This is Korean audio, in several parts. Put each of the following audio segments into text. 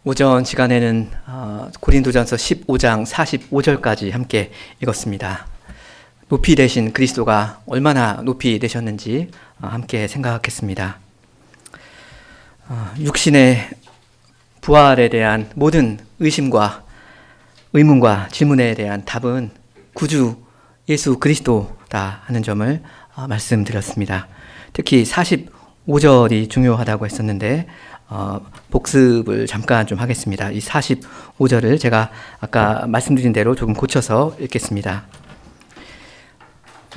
오전 시간에는 고린도전서 15장 45절까지 함께 읽었습니다. 높이 되신 그리스도가 얼마나 높이 되셨는지 함께 생각했습니다. 육신의 부활에 대한 모든 의심과 의문과 질문에 대한 답은 구주 예수 그리스도다 하는 점을 말씀드렸습니다. 특히 45절이 중요하다고 했었는데 복습을 잠깐 좀 하겠습니다. 이 45절을 제가 아까 말씀드린 대로 조금 고쳐서 읽겠습니다.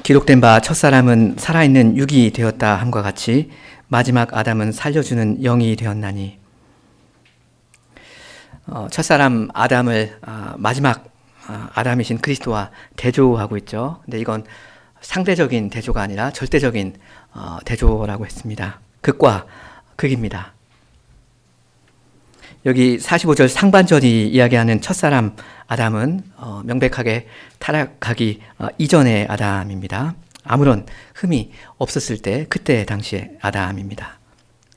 기록된 바 첫사람은 살아있는 육이 되었다 함과 같이 마지막 아담은 살려주는 영이 되었나니. 첫사람 아담을 마지막 아담이신 그리스도와 대조하고 있죠. 근데 이건 상대적인 대조가 아니라 절대적인 대조라고 했습니다. 극과 극입니다. 여기 45절 상반절이 이야기하는 첫사람 아담은 명백하게 타락하기 이전의 아담입니다. 아무런 흠이 없었을 때 그때 당시의 아담입니다.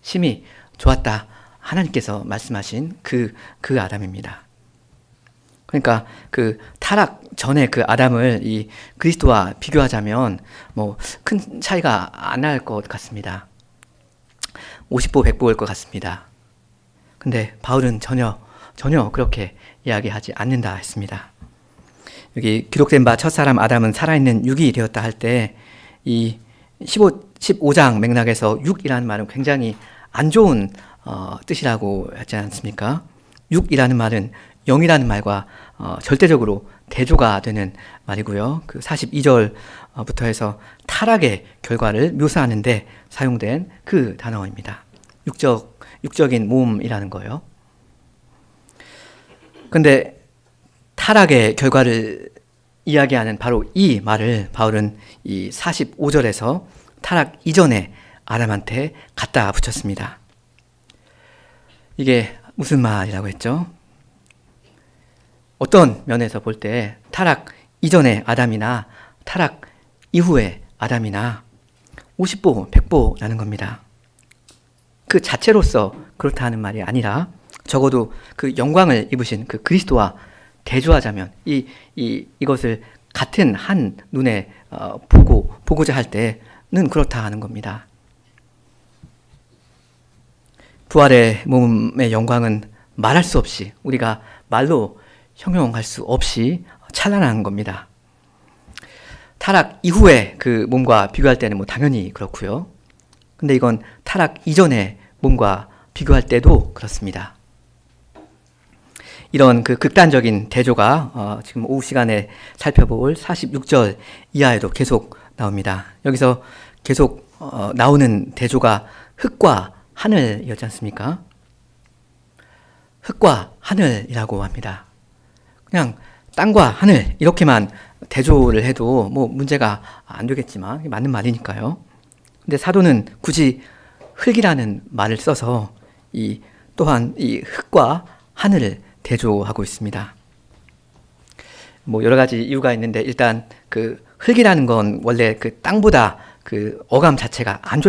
심히 좋았다 하나님께서 말씀하신 그 아담입니다. 그러니까 그 타락 전에 그 아담을 이 그리스도와 비교하자면 뭐 큰 차이가 안 날 것 같습니다. 50보 100보일 것 같습니다. 근데 바울은 전혀 그렇게 이야기하지 않는다 했습니다. 여기 기록된 바 첫사람 아담은 살아있는 육이 되었다 할 때 이 15장 맥락에서 육이라는 말은 굉장히 안 좋은 뜻이라고 하지 않습니까? 육이라는 말은 영이라는 말과 절대적으로 대조가 되는 말이고요. 그 42절부터 해서 타락의 결과를 묘사하는데 사용된 그 단어입니다. 육적인 몸이라는 거예요. 근데 타락의 결과를 이야기하는 바로 이 말을 바울은 이 45절에서 타락 이전에 아담한테 갖다 붙였습니다. 이게 무슨 말이라고 했죠? 어떤 면에서 볼 때 타락 이전의 아담이나 타락 이후의 아담이나 50보, 100보라는 겁니다. 그 자체로서 그렇다는 말이 아니라 적어도 그 영광을 입으신 그 그리스도와 대조하자면 이것을 같은 한 눈에 보고자 할 때는 그렇다 하는 겁니다. 부활의 몸의 영광은 말할 수 없이 우리가 말로 형용할 수 없이 찬란한 겁니다. 타락 이후에 그 몸과 비교할 때는 뭐 당연히 그렇고요. 근데 이건 타락 이전의 몸과 비교할 때도 그렇습니다. 이런 그 극단적인 대조가 지금 오후 시간에 살펴볼 46절 이하에도 계속 나옵니다. 여기서 계속 나오는 대조가 흙과 하늘이었지 않습니까? 흙과 하늘이라고 합니다. 그냥 땅과 하늘 이렇게만 대조를 해도 뭐 문제가 안 되겠지만 맞는 말이니까요. 근데 사도는 굳이 흙이라는 말을 써서 또한 이 흙과 하늘을 대조하고 있습니다. 뭐 여러 가지 이유가 있는데 일단 그 흙이라는 건 원래 그 땅보다 그 어감 자체가 안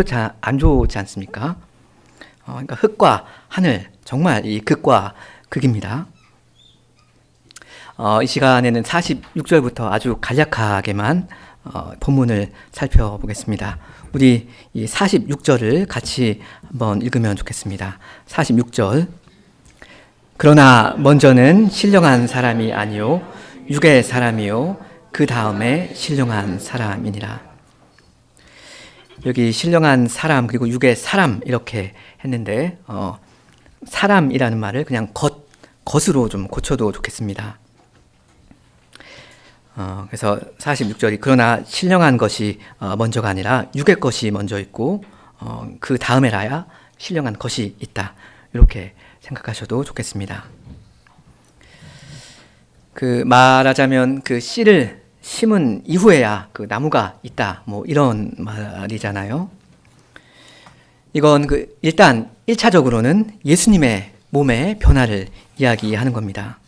좋지 않습니까? 그러니까 흙과 하늘 정말 이 극과 극입니다. 이 시간에는 46절부터 아주 간략하게만 본문을 살펴보겠습니다. 우리 이 46절을 같이 한번 읽으면 좋겠습니다. 46절. 그러나 먼저는 신령한 사람이 아니요 육의 사람이요 그 다음에 신령한 사람이니라. 여기 신령한 사람 그리고 육의 사람 이렇게 했는데 사람이라는 말을 그냥 것으로 좀 고쳐도 좋겠습니다. 그래서 46절이 그러나 신령한 것이 먼저가 아니라 육의 것이 먼저 있고 그 다음에라야 신령한 것이 있다. 이렇게 생각하셔도 좋겠습니다. 그 말하자면 그 씨를 심은 이후에야 그 나무가 있다. 뭐 이런 말이잖아요. 이건 일단 1차적으로는 예수님의 몸의 변화를 이야기하는 겁니다.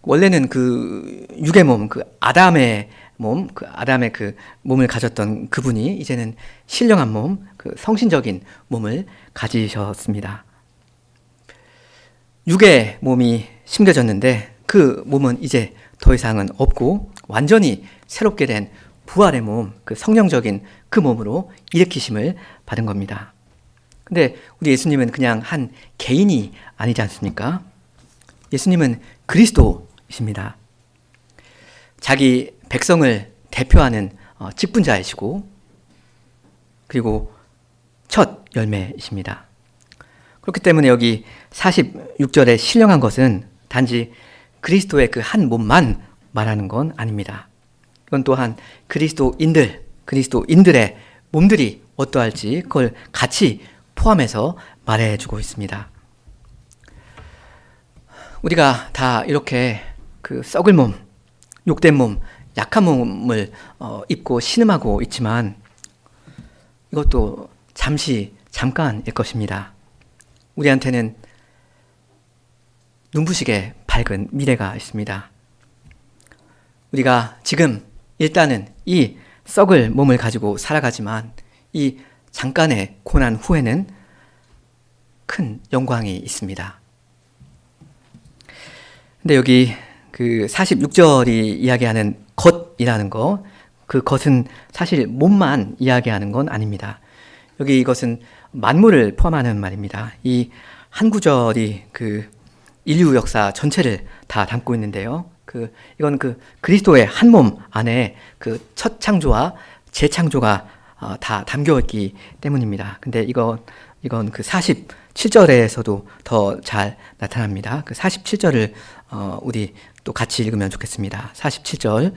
원래는 그 육의 몸, 그 아담의 몸, 그 아담의 그 몸을 가졌던 그분이 이제는 신령한 몸, 그 성신적인 몸을 가지셨습니다. 육의 몸이 심겨졌는데 그 몸은 이제 더 이상은 없고 완전히 새롭게 된 부활의 몸, 그 성령적인 그 몸으로 일으키심을 받은 겁니다. 근데 우리 예수님은 그냥 한 개인이 아니지 않습니까? 예수님은 그리스도이십니다. 자기 백성을 대표하는 직분자이시고 그리고 첫 열매이십니다. 그렇기 때문에 여기 46절에 신령한 것은 단지 그리스도의 그 한 몸만 말하는 건 아닙니다. 이건 또한 그리스도인들의 몸들이 어떠할지 그걸 같이 포함해서 말해주고 있습니다. 우리가 다 이렇게 그 썩을 몸, 욕된 몸, 약한 몸을 입고 신음하고 있지만 이것도 잠깐일 것입니다. 우리한테는 눈부시게 밝은 미래가 있습니다. 우리가 지금 일단은 이 썩을 몸을 가지고 살아가지만 이 잠깐의 고난 후에는 큰 영광이 있습니다. 근데 여기 그 46절이 이야기하는 것이라는 거, 그 것은 사실 몸만 이야기하는 건 아닙니다. 여기 이것은 만물을 포함하는 말입니다. 이 한 구절이 그 인류 역사 전체를 다 담고 있는데요. 이건 그 그리스도의 한 몸 안에 그 첫 창조와 재창조가 다 담겨 있기 때문입니다. 근데 이건 그 47절에서도 더 잘 나타납니다. 그 47절을 우리 또 같이 읽으면 좋겠습니다. 47절.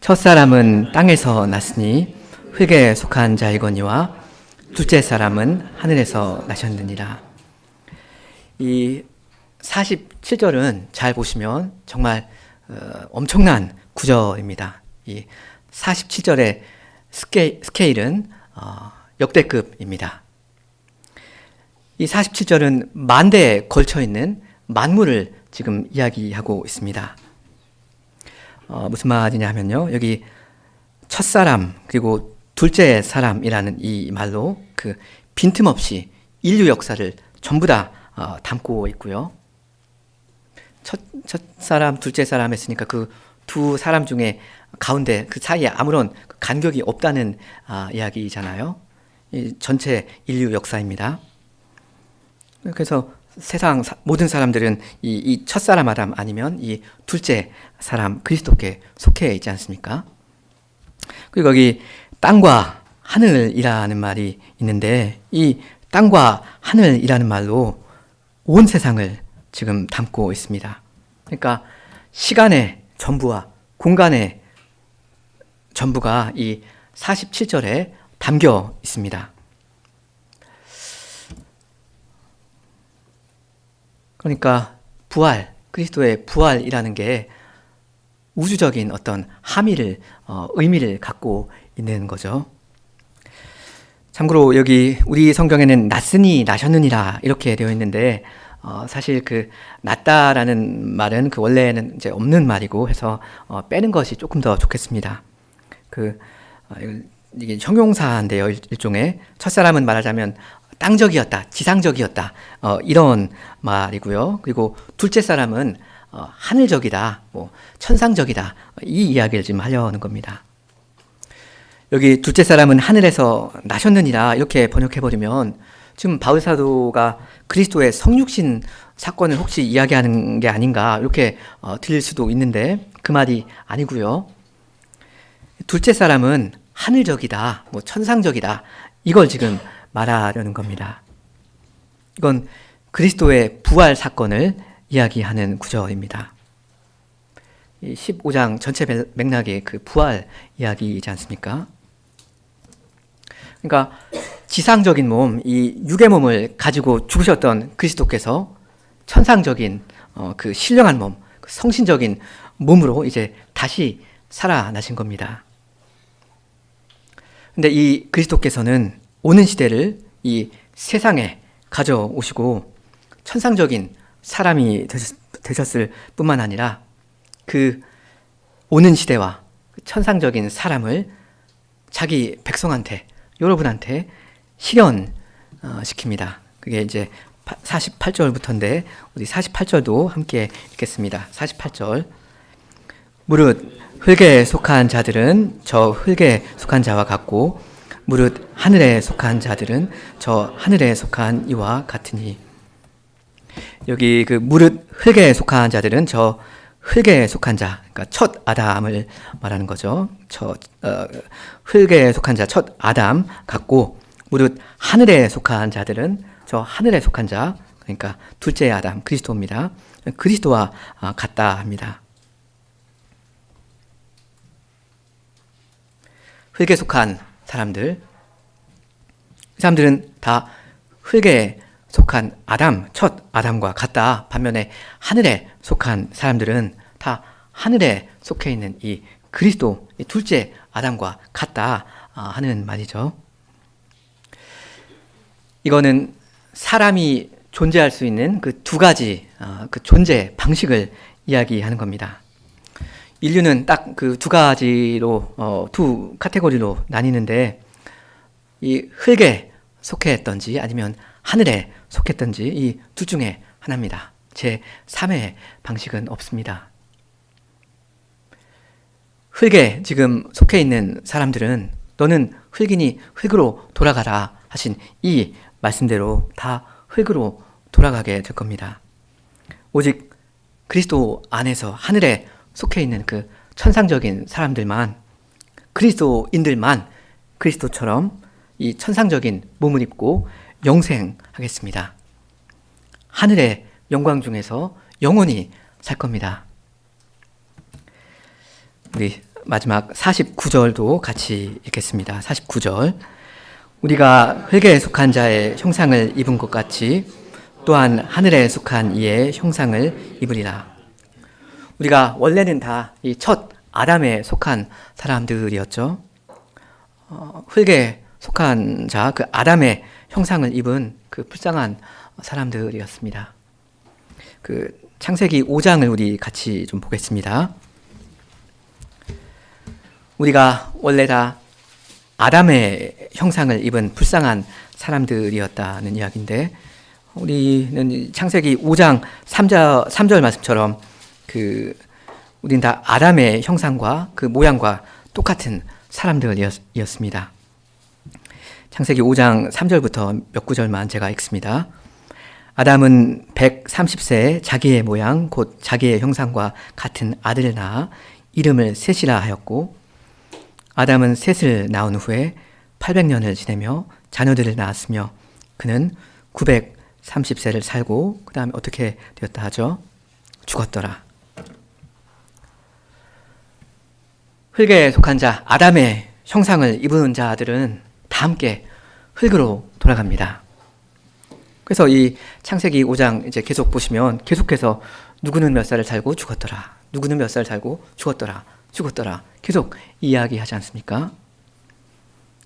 첫사람은 땅에서 났으니 흙에 속한 자이거니와 둘째 사람은 하늘에서 나셨느니라. 이 47절은 잘 보시면 정말 엄청난 구절입니다. 이 47절의 스케일은 역대급입니다. 이 47절은 만대에 걸쳐 있는 만물을 지금 이야기하고 있습니다. 무슨 말이냐 하면요. 여기 첫사람 그리고 둘째 사람이라는 이 말로 그 빈틈없이 인류 역사를 전부 다 담고 있고요. 첫 사람, 둘째 사람 했으니까 그 두 사람 중에 가운데 그 사이에 아무런 간격이 없다는 이야기잖아요. 이 전체 인류 역사입니다. 그래서 세상 모든 사람들은 이 첫사람 아담 아니면 이 둘째 사람 그리스도께 속해 있지 않습니까? 그리고 여기 땅과 하늘이라는 말이 있는데 이 땅과 하늘이라는 말로 온 세상을 지금 담고 있습니다. 그러니까 시간의 전부와 공간의 전부가 이 47절에 담겨 있습니다. 그러니까 부활, 그리스도의 부활이라는 게 우주적인 어떤 함의를, 의미를 갖고 있는 거죠. 참고로 여기 우리 성경에는 났으니 나셨느니라 이렇게 되어 있는데 사실 그 낫다라는 말은 그 원래는 이제 없는 말이고 해서 빼는 것이 조금 더 좋겠습니다. 이게 형용사인데요, 일종의 첫사람은 말하자면 땅적이었다, 지상적이었다 이런 말이고요. 그리고 둘째 사람은 하늘적이다, 뭐 천상적이다 이 이야기를 지금 하려는 겁니다. 여기 둘째 사람은 하늘에서 나셨느니라 이렇게 번역해버리면 지금 바울 사도가 그리스도의 성육신 사건을 혹시 이야기하는 게 아닌가 이렇게 들릴 수도 있는데 그 말이 아니고요. 둘째 사람은 하늘적이다, 뭐 천상적이다 이걸 지금 말하려는 겁니다. 이건 그리스도의 부활 사건을 이야기하는 구절입니다. 15장 전체 맥락이 그 부활 이야기이지 않습니까? 그러니까 지상적인 몸, 이 육의 몸을 가지고 죽으셨던 그리스도께서 천상적인 그 신령한 몸, 그 성신적인 몸으로 이제 다시 살아나신 겁니다. 근데 이 그리스도께서는 오는 시대를 이 세상에 가져오시고 천상적인 사람이 되셨을 뿐만 아니라 그 오는 시대와 천상적인 사람을 자기 백성한테, 여러분한테 실현시킵니다. 그게 이제 48절부터인데 우리 48절도 함께 읽겠습니다. 48절. 무릇 흙에 속한 자들은 저 흙에 속한 자와 같고 무릇 하늘에 속한 자들은 저 하늘에 속한 이와 같으니. 여기 그 무릇 흙에 속한 자들은 저 흙에 속한 자, 그러니까 첫 아담을 말하는 거죠. 흙에 속한 자, 첫 아담 같고, 무릇 하늘에 속한 자들은 저 하늘에 속한 자, 그러니까 둘째 아담, 그리스도입니다. 그리스도와 같다 합니다. 흙에 속한 사람들, 이 사람들은 다 흙에 속한 아담, 첫 아담과 같다. 반면에 하늘에 속한 사람들은 다 하늘에 속해 있는 이 그리스도, 이 둘째 아담과 같다 하는 말이죠. 이거는 사람이 존재할 수 있는 그 두 가지 그 존재 방식을 이야기하는 겁니다. 인류는 딱 그 두 가지로 두 카테고리로 나뉘는데 이 흙에 속했던지 아니면 하늘에 속했던지 이 둘 중에 하나입니다. 제 3의 방식은 없습니다. 흙에 지금 속해 있는 사람들은 너는 흙이니 흙으로 돌아가라 하신 이 말씀대로 다 흙으로 돌아가게 될 겁니다. 오직 그리스도 안에서 하늘에 속해 있는 그 천상적인 사람들만, 그리스도인들만 그리스도처럼 이 천상적인 몸을 입고 영생하겠습니다. 하늘의 영광 중에서 영원히 살 겁니다. 우리 마지막 49절도 같이 읽겠습니다. 49절. 우리가 흙에 속한 자의 형상을 입은 것 같이 또한 하늘에 속한 이의 형상을 입으리라. 우리가 원래는 다 이 첫 아담에 속한 사람들이었죠. 흙에 속한 자, 그 아담의 형상을 입은 그 불쌍한 사람들이었습니다. 그 창세기 5장을 우리 같이 좀 보겠습니다. 우리가 원래 다 아담의 형상을 입은 불쌍한 사람들이었다는 이야기인데, 우리는 창세기 5장 3절 말씀처럼 우린 다 아담의 형상과 그 모양과 똑같은 사람들이었습니다. 창세기 5장 3절부터 몇 구절만 제가 읽습니다. 아담은 130세에 자기의 모양 곧 자기의 형상과 같은 아들을 낳아 이름을 셋이라 하였고, 아담은 셋을 낳은 후에 800년을 지내며 자녀들을 낳았으며 그는 930세를 살고 그 다음에 어떻게 되었다 하죠? 죽었더라. 흙에 속한 자, 아담의 형상을 입은 자들은 다 함께 흙으로 돌아갑니다. 그래서 이 창세기 5장 이제 계속 보시면 계속해서 누구는 몇 살을 살고 죽었더라. 누구는 몇 살 살고 죽었더라. 계속 이야기하지 않습니까?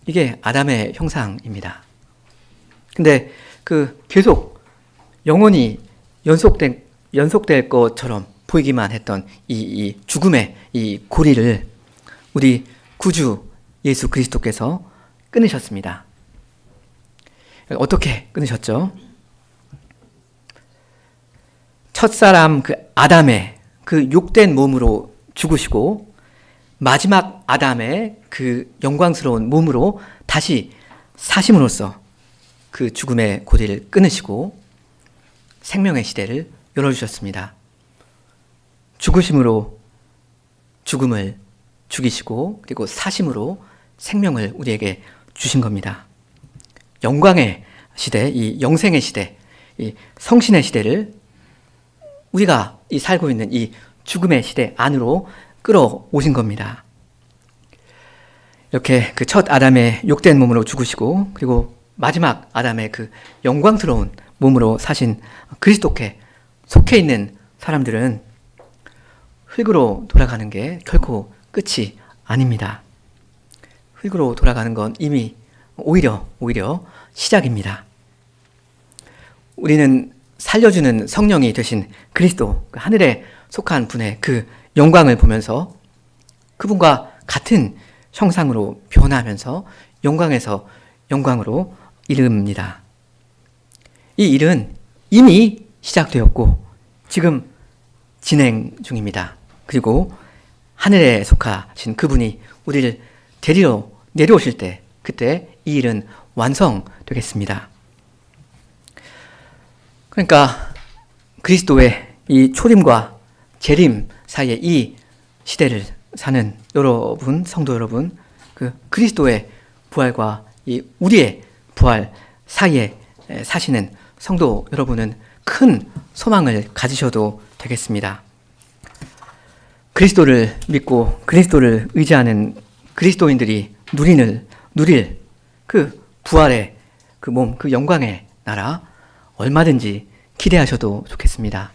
이게 아담의 형상입니다. 근데 계속 영원히 연속될 것처럼 보이기만 했던 이 죽음의 이 고리를 우리 구주 예수 그리스도께서 끊으셨습니다. 어떻게 끊으셨죠? 첫사람 그 아담의 그 욕된 몸으로 죽으시고 마지막 아담의 그 영광스러운 몸으로 다시 사심으로써 그 죽음의 고리를 끊으시고 생명의 시대를 열어주셨습니다. 죽으심으로 죽음을 죽이시고 그리고 사심으로 생명을 우리에게 주신 겁니다. 영광의 시대, 이 영생의 시대, 이 성신의 시대를 우리가 이 살고 있는 이 죽음의 시대 안으로 끌어오신 겁니다. 이렇게 그 첫 아담의 욕된 몸으로 죽으시고 그리고 마지막 아담의 그 영광스러운 몸으로 사신 그리스도께 속해 있는 사람들은 흙으로 돌아가는 게 결코 끝이 아닙니다. 흙으로 돌아가는 건 이미 오히려 시작입니다. 우리는 살려주는 성령이 되신 그리스도, 하늘에 속한 분의 그 영광을 보면서 그분과 같은 형상으로 변화하면서 영광에서 영광으로 이릅니다. 이 일은 이미 시작되었고 지금 진행 중입니다. 그리고 하늘에 속하신 그분이 우리를 데리러 내려오실 때 그때 이 일은 완성되겠습니다. 그러니까 그리스도의 이 초림과 재림 사이의 이 시대를 사는 여러분, 성도 여러분, 그 그리스도의 부활과 이 우리의 부활 사이에 사시는 성도 여러분은 큰 소망을 가지셔도 되겠습니다. 그리스도를 믿고 그리스도를 의지하는 그리스도인들이 누릴 그 부활의 그 몸, 그 영광의 나라 얼마든지 기대하셔도 좋겠습니다.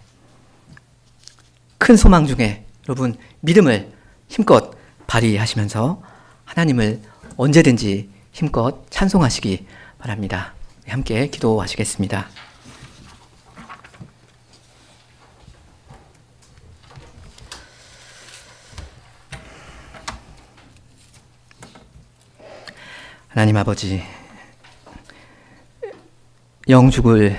큰 소망 중에 여러분 믿음을 힘껏 발휘하시면서 하나님을 언제든지 힘껏 찬송하시기 바랍니다. 함께 기도하시겠습니다. 하나님 아버지, 영죽을